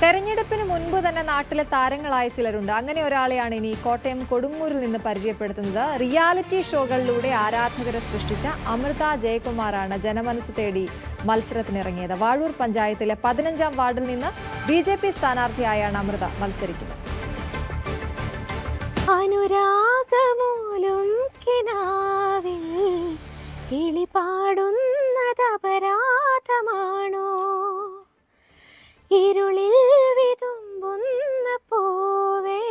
തെരഞ്ഞെടുപ്പിന് മുൻപ് തന്നെ നാട്ടിലെ താരങ്ങളായ ചിലരുണ്ട്. അങ്ങനെ ഒരാളെയാണ് ഇനി കോട്ടയം കൊടുങ്ങൂരിൽ നിന്ന് പരിചയപ്പെടുത്തുന്നത്. റിയാലിറ്റി ഷോകളിലൂടെ ആരാധകരെ സൃഷ്ടിച്ച അമൃത ജയകുമാറാണ് ജനമനസ്സ് തേടി മത്സരത്തിനിറങ്ങിയത്. വാഴൂർ പഞ്ചായത്തിലെ 15-ാം വാർഡിൽ നിന്ന് BJP സ്ഥാനാർത്ഥിയായാണ് അമൃത മത്സരിക്കുന്നത്. അനുരാഗമൂലും കിനാവിൽ കിളിപാടുന്നതപരാധമാണോ, ഇരുളിൽ വിതുമ്പുന്ന പൂവേ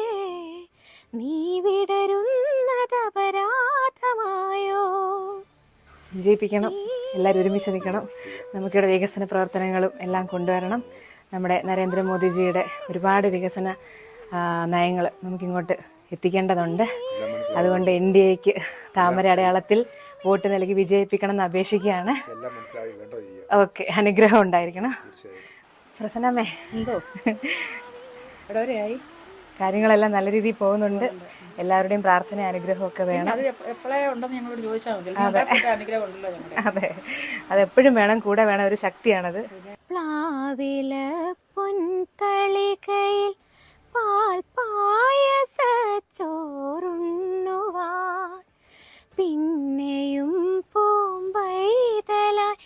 നീ വിടരുന്നതപരാധമായോ. വിജയിപ്പിക്കണം, എല്ലാവരും ഒരുമിച്ച് നിൽക്കണം. നമുക്കിവിടെ വികസന പ്രവർത്തനങ്ങളും എല്ലാം കൊണ്ടുവരണം. നമ്മുടെ നരേന്ദ്രമോദിജിയുടെ ഒരുപാട് വികസന നയങ്ങൾ നമുക്കിങ്ങോട്ട് എത്തിക്കേണ്ടതുണ്ട്. അതുകൊണ്ട് NDAക്ക് താമര അടയാളത്തിൽ വോട്ട് നൽകി വിജയിപ്പിക്കണം എന്ന് അപേക്ഷിക്കുകയാണ്. ഓക്കെ, അനുഗ്രഹം ഉണ്ടായിരിക്കണം. പ്രസന്നമ്മേ, എന്തോ ഇവിടെ വരെയായി? കാര്യങ്ങളെല്ലാം നല്ല രീതിയിൽ പോകുന്നുണ്ട്. എല്ലാവരുടെയും പ്രാർത്ഥന അനുഗ്രഹമൊക്കെ വേണം. അതെ, അതെപ്പോഴും വേണം, കൂടെ വേണം, ഒരു ശക്തിയാണത്. പ്ലാവില പൊൻതളികയിൽ പാൽ പായസച്ചോറുണ്ണുവാൻ പിന്നെയും പൂമ്പൈതലായി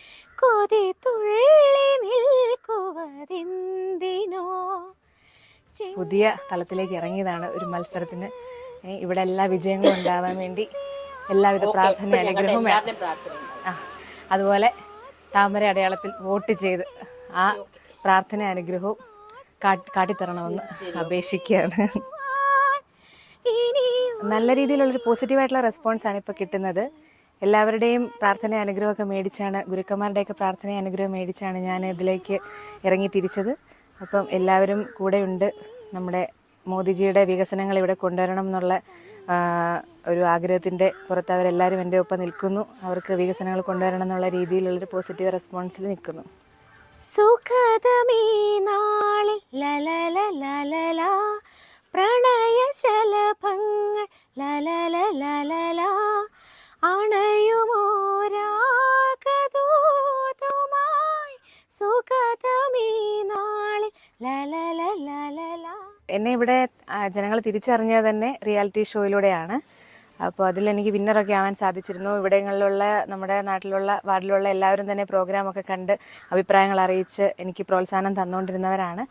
കൊതി തുള്ളി നിൽക്കുവതെന്തിനോ. പുതിയ തലത്തിലേക്ക് ഇറങ്ങിയതാണ് ഒരു മത്സരത്തിന്. ഇവിടെ എല്ലാ വിജയങ്ങളും ഉണ്ടാവാൻ വേണ്ടി എല്ലാവിധ പ്രാർത്ഥന അനുഗ്രഹവും അതുപോലെ താമര അടയാളത്തിൽ വോട്ട് ചെയ്ത് ആ പ്രാർത്ഥന അനുഗ്രഹവും കാട്ടിത്തരണമെന്ന് അപേക്ഷിക്കുകയാണ്. നല്ല രീതിയിലുള്ളൊരു പോസിറ്റീവായിട്ടുള്ള റെസ്പോൺസാണ് ഇപ്പോൾ കിട്ടുന്നത്. എല്ലാവരുടെയും പ്രാർത്ഥന അനുഗ്രഹമൊക്കെ മേടിച്ചാണ്, ഗുരുക്കന്മാരുടെയൊക്കെ പ്രാർത്ഥന അനുഗ്രഹം മേടിച്ചാണ് ഞാൻ ഇതിലേക്ക് ഇറങ്ങി തിരിച്ചത്. അപ്പം എല്ലാവരും കൂടെയുണ്ട്. നമ്മുടെ മോദിജിയുടെ വികസനങ്ങൾ ഇവിടെ കൊണ്ടുവരണം എന്നുള്ള ഒരു ആഗ്രഹത്തിൻ്റെ പുറത്ത് അവരെല്ലാവരും എൻ്റെ ഒപ്പം നിൽക്കുന്നു. അവർക്ക് വികസനങ്ങൾ കൊണ്ടുവരണം എന്നുള്ള രീതിയിലുള്ളൊരു പോസിറ്റീവ് റെസ്പോൺസിൽ നിൽക്കുന്നു. സുഖദമീ നാളിൽ ലലല പ്രണയശലഭങ്ങൾ ലലല അണയുമോരാഗദൂതുമായി സുഖദമീ നാളിൽ ലലല. എന്നെ ഇവിടെ ജനങ്ങൾ തിരിച്ചറിഞ്ഞത് തന്നെ റിയാലിറ്റി ഷോയിലൂടെയാണ്. അപ്പോൾ അതിലെനിക്ക് വിന്നറൊക്കെ ആവാൻ സാധിച്ചിരുന്നു. ഇവിടങ്ങളിലുള്ള നമ്മുടെ നാട്ടിലുള്ള വാർഡിലുള്ള എല്ലാവരും തന്നെ പ്രോഗ്രാമൊക്കെ കണ്ട് അഭിപ്രായങ്ങൾ അറിയിച്ച് എനിക്ക് പ്രോത്സാഹനം തന്നുകൊണ്ടിരുന്നവരാണ്.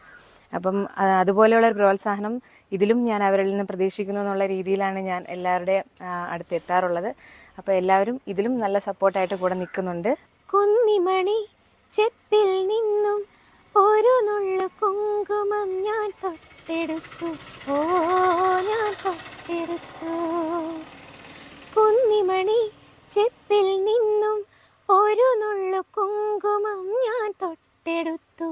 അപ്പം അതുപോലെയുള്ളൊരു പ്രോത്സാഹനം ഇതിലും ഞാൻ അവരിൽ നിന്ന് പ്രതീക്ഷിക്കുന്നു എന്നുള്ള രീതിയിലാണ് ഞാൻ എല്ലാവരുടെയും അടുത്ത് എത്താറുള്ളത്. അപ്പോൾ എല്ലാവരും ഇതിലും നല്ല സപ്പോർട്ടായിട്ട് കൂടെ നിൽക്കുന്നുണ്ട്. കുന്നിമണി ചെപ്പിൽ നിന്നും ഒരു നുള്ളു കുങ്കുമം ഞാൻ തൊട്ടെടുത്തു, ഓ ഞാൻ തൊട്ടെടുത്തു. കുന്നിമണി ചെപ്പിൽ നിന്നും ഒരു നുള്ളു കുങ്കുമം ഞാൻ തൊട്ടെടുത്തു.